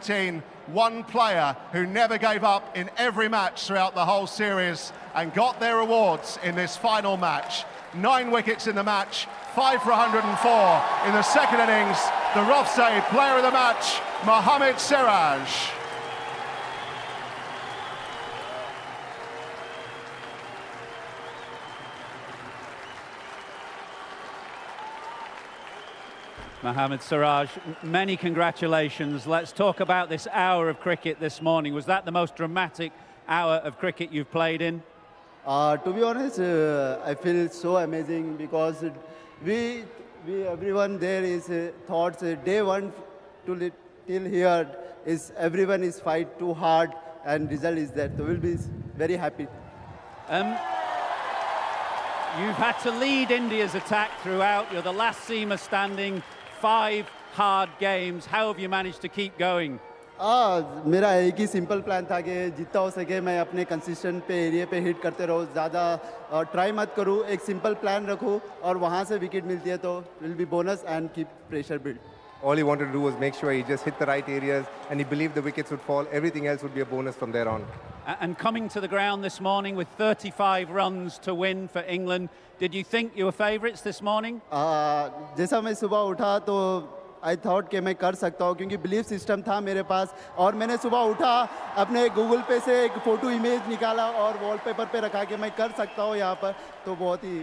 2018, one player who never gave up in every match throughout the whole series and got their rewards in this final match. 9 wickets in the match, 5 for 104 in the second innings. The Rofsei player of the match, Mohamed Siraj. Mohamed Siraj, many congratulations. Let's talk about this hour of cricket this morning. Was that the most dramatic hour of cricket you've played in? To be honest, I feel so amazing because we everyone there is thoughts day one to till here is everyone is fight too hard and result is that. So we'll be very happy. You've had to lead India's attack throughout. You're the last seamer standing. 5 hard games. How have you managed to keep going? मेरा एक ही simple plan था कि जितना हो सके मैं अपने consistent पे एरिया पे हिट करते रहूँ, ज़्यादा ट्राई मत करूँ, एक सिंपल प्लान रखूँ और वहाँ से विकेट मिलती है तो will be bonus and keep pressure build. All he wanted to do was make sure he just hit the right areas and he believed the wickets would fall. Everything else would be a bonus from there on. And coming to the ground this morning with 35 runs to win for England, did you think you were favourites this morning? जैसा मैं सुबह उठा तो I thought कि मैं कर सकता हूँ क्योंकि बिलीफ सिस्टम था मेरे पास और मैंने सुबह उठा अपने गूगल पे से एक फ़ोटो इमेज निकाला और वॉलपेपर पे रखा कि मैं कर सकता हूँ यहाँ पर तो बहुत ही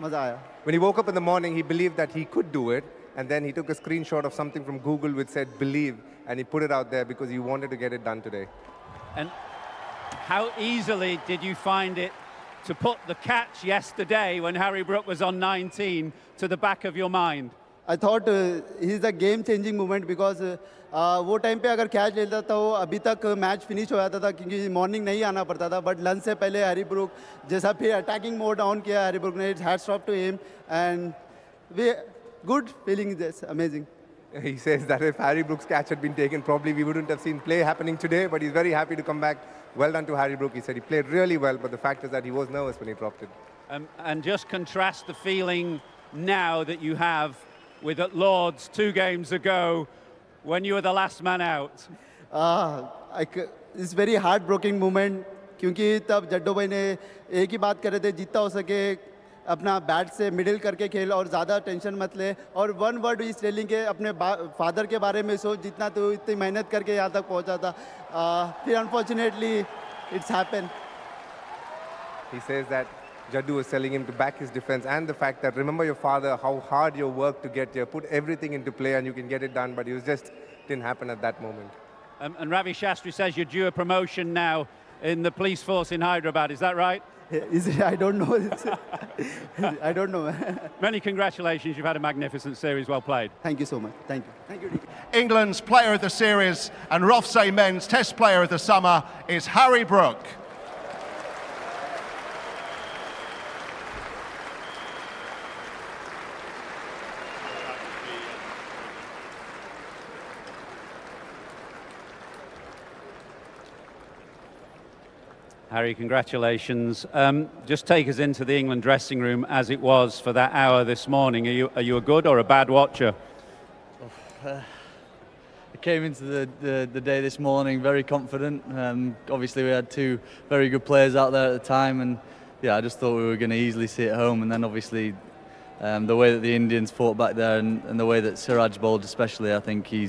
मज़ा आया. When he woke up in the morning, he believed that he could do it. And then he took a screenshot of something from Google which said believe, and he put it out there because he wanted to get it done today. And how easily did you find it to put the catch yesterday when Harry Brook was on 19 to the back of your mind? I thought he's a game changing moment because वो time पे अगर catch लेता तो अभी तक match finish हो जाता था क्योंकि मॉर्निंग नहीं आना पड़ता था. बट लंच से पहले हैरी ब्रूक जैसा फिर अटैकिंग मोड ऑन किया हैरी ब्रूक ने, it's hats off to him and we good feeling this amazing. He says that if Harry Brook's catch had been taken, probably we wouldn't have seen play happening today, but he's very happy to come back. Well done to Harry Brook. He said he played really well, but the fact is that he was nervous when he dropped it. And just contrast the feeling now that you have with at Lord's 2 games ago when you were the last man out. It's very heartbreaking moment क्योंकि तब जड्डो भाई ने एक ही बात कर रहे थे जितना हो सके अपना बैट से मिडिल करके खेल और ज़्यादा टेंशन मत ले और वन वर्ड इस टेलिंग के अपने फादर के बारे में सोच जितना तो इतनी मेहनत करके यहाँ तक पहुँचा था फिर unfortunately it's happen. He says that Jaddu was telling him to back his defense and the fact that remember your father, how hard you worked to get here, put everything into play and you can get it done, but it just didn't happen at that moment. And Ravi Shastri says you're due a promotion now in the police force in Hyderabad, is that right? Is it? I don't know. I don't know. Many congratulations. You've had a magnificent series. Well played. Thank you so much. Thank you. Thank you. England's player of the series and Rofsei men's test player of the summer is Harry Brook. Harry, congratulations. Just take us into the England dressing room as it was for that hour this morning. Are you a good or a bad watcher? I came into the day this morning very confident. Obviously, we had 2 very good players out there at the time, and yeah, I just thought we were going to easily see it home. And then obviously, the way that the Indians fought back there and the way that Siraj bowled, especially, I think he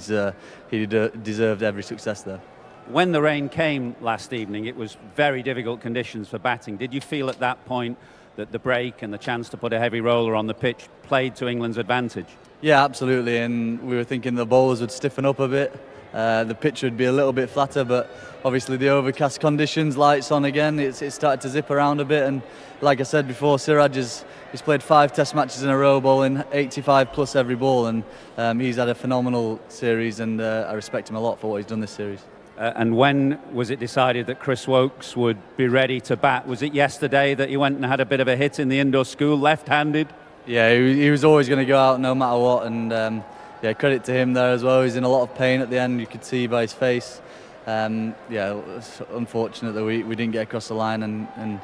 deserved every success there. When the rain came last evening, it was very difficult conditions for batting. Did you feel at that point that the break and the chance to put a heavy roller on the pitch played to England's advantage? Yeah, absolutely, and we were thinking the bowlers would stiffen up a bit. The pitch would be a little bit flatter, but obviously the overcast conditions, lights on again, it started to zip around a bit. And like I said before, Siraj he's played 5 test matches in a row, bowling 85 plus every ball, and he's had a phenomenal series, and I respect him a lot for what he's done this series. And when was it decided that Chris Stokes would be ready to bat? Was it yesterday that he went and had a bit of a hit in the indoor school, left-handed? Yeah, he was always going to go out no matter what, and yeah, credit to him there as well. He's in a lot of pain at the end, you could see by his face. Yeah, it's unfortunate that we didn't get across the line, and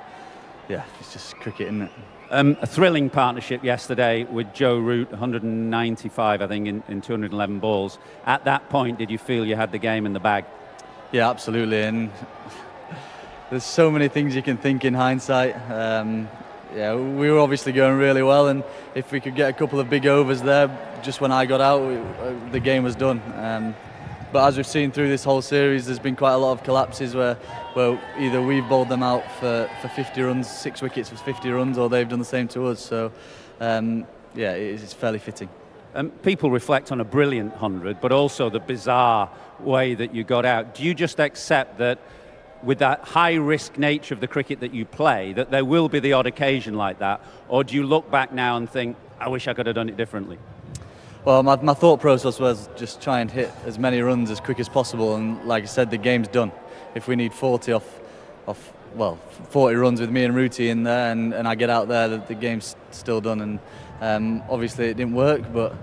yeah, it's just cricket, isn't it? A thrilling partnership yesterday with Joe Root, 195, I think, in 211 balls. At that point, did you feel you had the game in the bag? Yeah, absolutely. And there's so many things you can think in hindsight. Yeah, we were obviously going really well, and if we could get a couple of big overs there, just when I got out, the game was done. But as we've seen through this whole series, there's been quite a lot of collapses where either we've bowled them out for 50 runs, 6 wickets for 50 runs, or they've done the same to us. So, yeah, it's fairly fitting. People reflect on a brilliant 100, but also the bizarre way that you got out. Do you just accept that with that high-risk nature of the cricket that you play, that there will be the odd occasion like that? Or do you look back now and think, I wish I could have done it differently? Well, my thought process was just try and hit as many runs as quick as possible, and like I said, the game's done. If we need 40 well, 40 runs with me and Rooty in there, and I get out there, the game's still done. And obviously it didn't work, but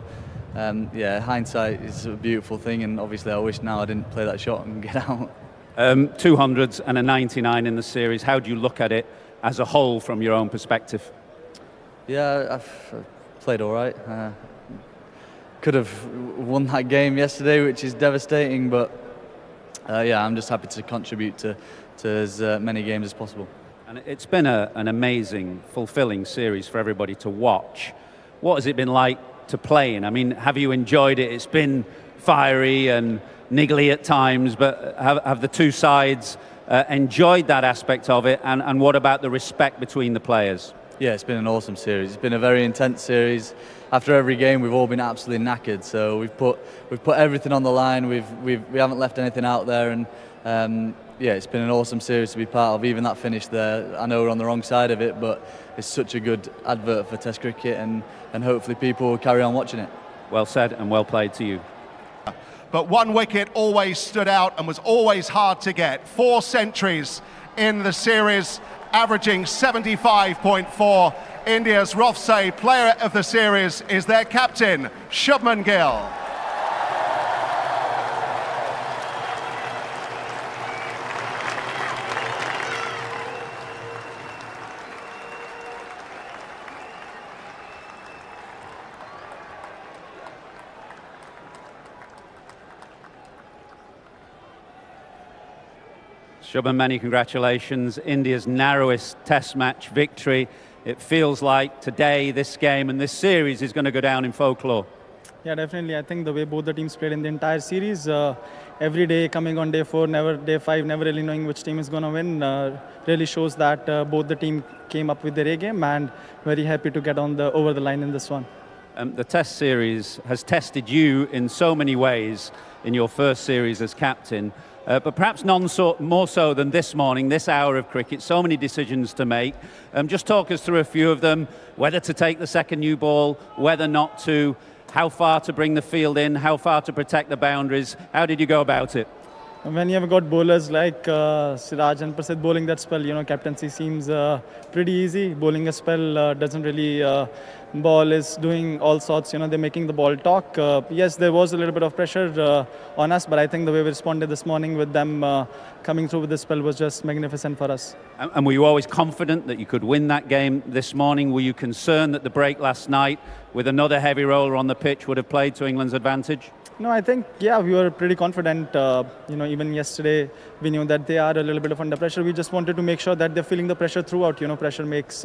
yeah, hindsight is a beautiful thing, and obviously I wish now I didn't play that shot and get out. 200s and a 99 in the series. How do you look at it as a whole from your own perspective? Yeah, I've played all right. Could have won that game yesterday, which is devastating, but yeah, I'm just happy to contribute to as many games as possible. And it's been an amazing, fulfilling series for everybody to watch. What has it been like to play in? I mean, have you enjoyed it? It's been fiery and niggly at times, but have the two sides enjoyed that aspect of it? And what about the respect between the players? Yeah, it's been an awesome series. It's been a very intense series. After every game, we've all been absolutely knackered. So we've put everything on the line. We haven't left anything out there, and yeah, it's been an awesome series to be part of. Even that finish there, I know we're on the wrong side of it, but it's such a good advert for Test cricket, and hopefully people will carry on watching it. Well said and well played to you. But one wicket always stood out and was always hard to get. 4 centuries in the series, averaging 75.4. India's Rofse player of the series is their captain, Shubman Gill. Shubman, many congratulations. India's narrowest Test match victory. It feels like today, this game and this series is going to go down in folklore. Yeah, definitely. I think the way both the teams played in the entire series, every day coming on day 4, day 5, never really knowing which team is going to win, really shows that both the team came up with their A game, and very happy to get over the line in this one. The Test series has tested you in so many ways in your first series as captain. But perhaps none more so than this morning, this hour of cricket. So many decisions to make. Just talk us through a few of them. Whether to take the second new ball, whether not to, how far to bring the field in, how far to protect the boundaries. How did you go about it? When you have got bowlers like Siraj and Prasidh bowling that spell, captaincy seems pretty easy. Bowling a spell doesn't really, ball is doing all sorts, they're making the ball talk. Yes, there was a little bit of pressure on us, but I think the way we responded this morning with them coming through with the spell was just magnificent for us. And were you always confident that you could win that game this morning? Were you concerned that the break last night with another heavy roller on the pitch would have played to England's advantage? No, I think, yeah, we were pretty confident. Even yesterday, we knew that they are a little bit of under pressure. We just wanted to make sure that they're feeling the pressure throughout. Pressure makes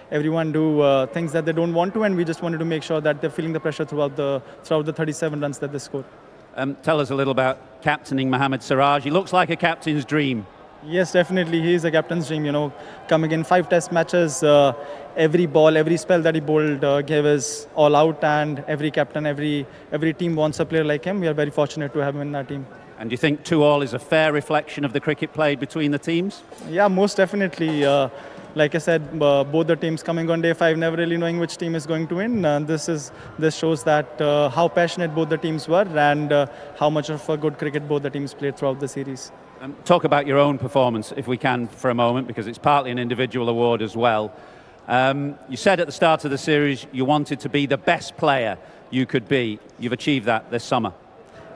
everyone do things that they don't want to, and we just wanted to make sure that they're feeling the pressure throughout the 37 runs that they scored. Tell us a little about captaining Mohamed Siraj. He looks like a captain's dream. Yes, definitely. He is a captain's dream, coming in 5 Test matches, every ball, every spell that he bowled gave us all out, and every captain, every team wants a player like him. We are very fortunate to have him in our team. And do you think 2-2 is a fair reflection of the cricket played between the teams? Yeah, most definitely. Like I said, both the teams coming on day 5, never really knowing which team is going to win. This shows that how passionate both the teams were, and how much of a good cricket both the teams played throughout the series. Talk about your own performance, if we can, for a moment, because it's partly an individual award as well. You said at the start of the series you wanted to be the best player you could be. You've achieved that this summer.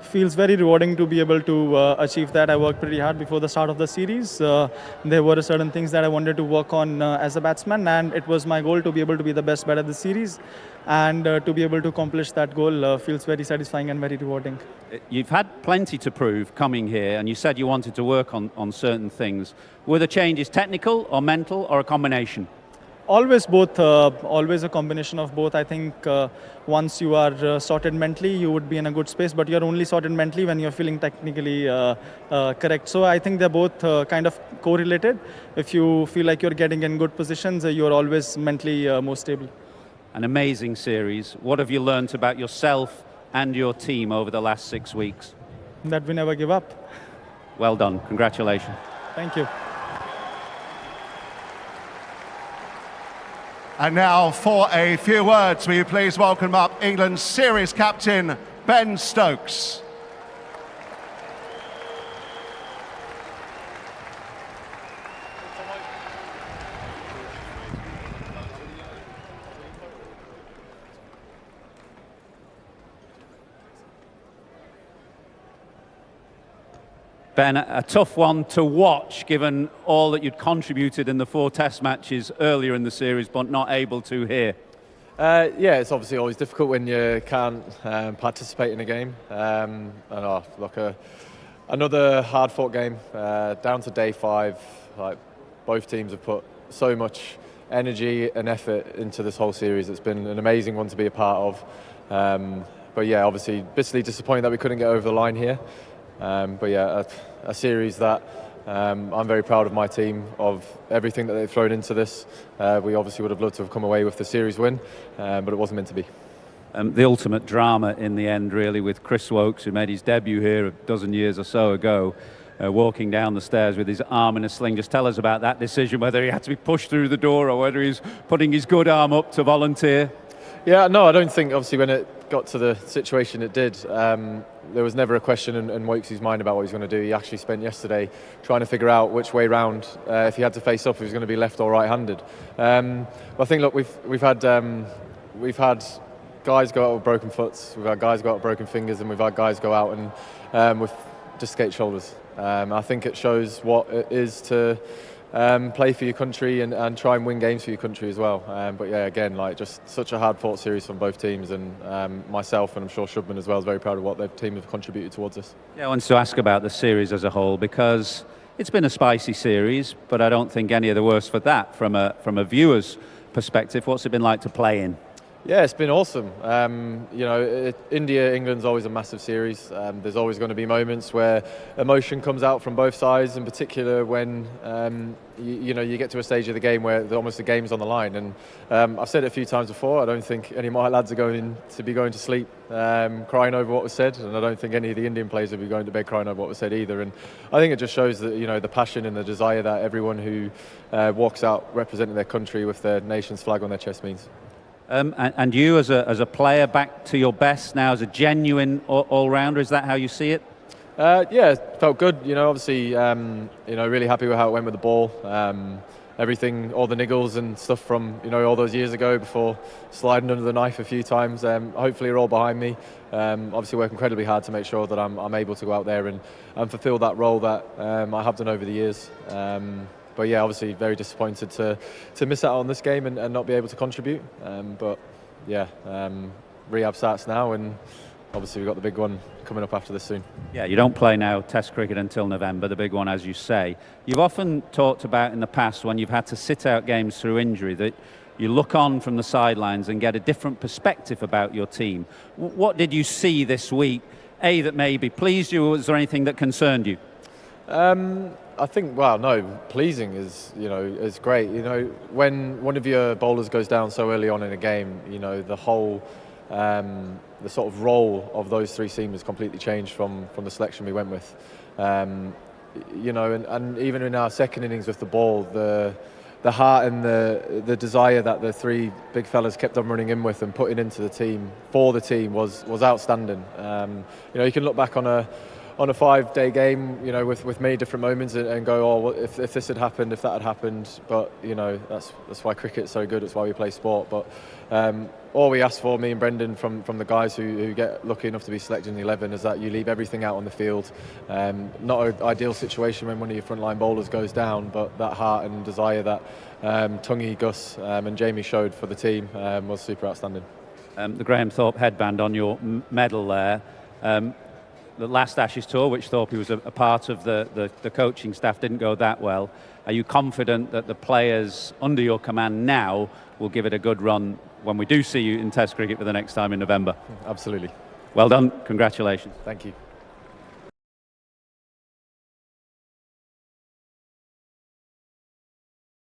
feels very rewarding to be able to achieve that. I worked pretty hard before the start of the series. There were certain things that I wanted to work on as a batsman, and it was my goal to be able to be the best batter of the series. And to be able to accomplish that goal feels very satisfying and very rewarding. You've had plenty to prove coming here, and you said you wanted to work on certain things. Were the changes technical or mental or a combination? Always both, always a combination of both. I think once you are sorted mentally, you would be in a good space, but you're only sorted mentally when you're feeling technically correct. So I think they're both kind of correlated. If you feel like you're getting in good positions, you're always mentally more stable. An amazing series. What have you learnt about yourself and your team over the last 6 weeks? That we never give up. Well done. Congratulations. Thank you. And now for a few words, will you please welcome up England's series captain, Ben Stokes. Ben, a tough one to watch given all that you'd contributed in the 4 test matches earlier in the series but not able to here. Yeah, it's obviously always difficult when you can't participate in a game. Another hard-fought game, down to day 5. Like, both teams have put so much energy and effort into this whole series. It's been an amazing one to be a part of. But yeah, obviously bitterly disappointed that we couldn't get over the line here. But yeah, a series that I'm very proud of my team, of everything that they've thrown into this. We obviously would have loved to have come away with the series win, but it wasn't meant to be. The ultimate drama in the end, really, with Chris Wokes, who made his debut here a dozen years or so ago, walking down the stairs with his arm in a sling. Just tell us about that decision, whether he had to be pushed through the door or whether he's putting his good arm up to volunteer. Yeah, no, I don't think, obviously, when it got to the situation it did, there was never a question in Wokes' mind about what he was going to do. He actually spent yesterday trying to figure out which way round, if he had to face up, if he was going to be left or right-handed. But I think, look, we've had guys go out with broken foots, we've had guys go out with broken fingers, and we've had guys go out and with dislocated shoulders. I think it shows what it is to play for your country and try and win games for your country as well. But yeah, again, like, just such a hard-fought series from both teams, and myself and I'm sure Shubman as well is very proud of what their team have contributed towards us. Yeah, I wanted to ask about the series as a whole, because it's been a spicy series, but I don't think any of the worse for that from a viewer's perspective. What's it been like to play in? Yeah, it's been awesome. You know, India, England's always a massive series. There's always going to be moments where emotion comes out from both sides, in particular when you get to a stage of the game where almost the game's on the line. And I've said it a few times before, I don't think any of my lads are going to sleep crying over what was said, and I don't think any of the Indian players will be going to bed crying over what was said either. And I think it just shows that, you know, the passion and the desire that everyone who walks out representing their country with their nation's flag on their chest means. And you, as a player, back to your best now as a genuine all-rounder, is that how you see it? Yeah, it felt good. You know, obviously, really happy with how it went with the ball. Everything, all the niggles and stuff from, all those years ago before sliding under the knife a few times, hopefully are all behind me. Obviously work incredibly hard to make sure that I'm able to go out there and fulfil that role that I have done over the years. But yeah, obviously very disappointed to miss out on this game and not be able to contribute. But yeah, rehab starts now, and obviously we've got the big one coming up after this soon. Yeah, you don't play now Test cricket until November, the big one, as you say. You've often talked about in the past, when you've had to sit out games through injury, that you look on from the sidelines and get a different perspective about your team. What did you see this week, that maybe pleased you, or was there anything that concerned you? I think, pleasing is great. When one of your bowlers goes down so early on in a game, the whole the sort of role of those three seamers completely changed from the selection we went with. And even in our second innings with the ball, the heart and the desire that the three big fellas kept on running in with and putting into the team for the team was outstanding. You can look back on on a 5-day game, you know, with many different moments and go, oh, well, if this had happened, if that had happened. But you know, that's why cricket's so good. It's why we play sport. But all we ask for, me and Brendan, from the guys who get lucky enough to be selected in the 11, is that you leave everything out on the field. Not an ideal situation when one of your frontline bowlers goes down, but that heart and desire that Tungi, Gus and Jamie showed for the team was super outstanding. The Graham Thorpe headband on your medal there. The last Ashes tour, which Thorpe was a part of the coaching staff, didn't go that well. Are you confident that the players under your command now will give it a good run when we do see you in Test cricket for the next time in November? Absolutely. Well done. Congratulations. Thank you.